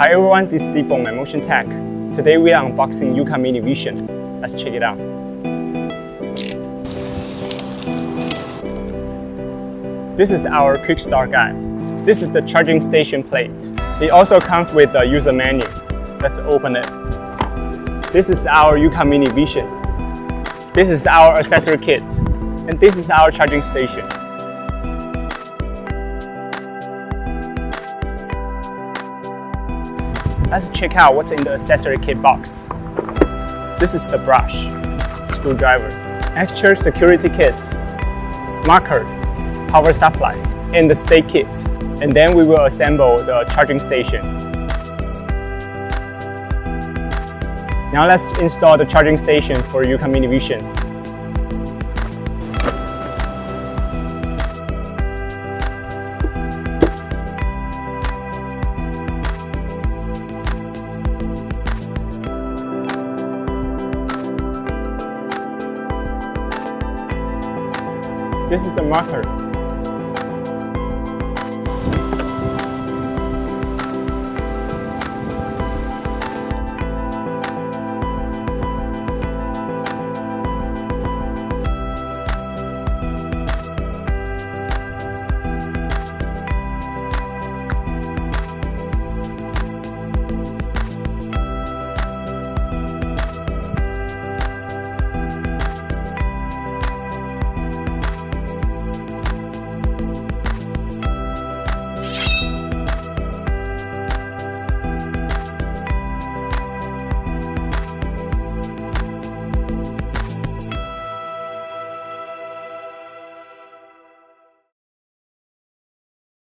Hi everyone, this is Steve from Mammotion Tech. Today we are unboxing Yuka Mini Vision. Let's check it out. This is our quick start guide. This is the charging station plate. It also comes with a user manual. Let's open it. This is our Yuka Mini Vision. This is our accessory kit. And this is our charging station. Let's check out what's in the accessory kit box. This is the brush, screwdriver, extra security kit, marker, power supply, and the stay kit. And then we will assemble the charging station. Now let's install the charging station for Yuka Mini Vision. This is the marker.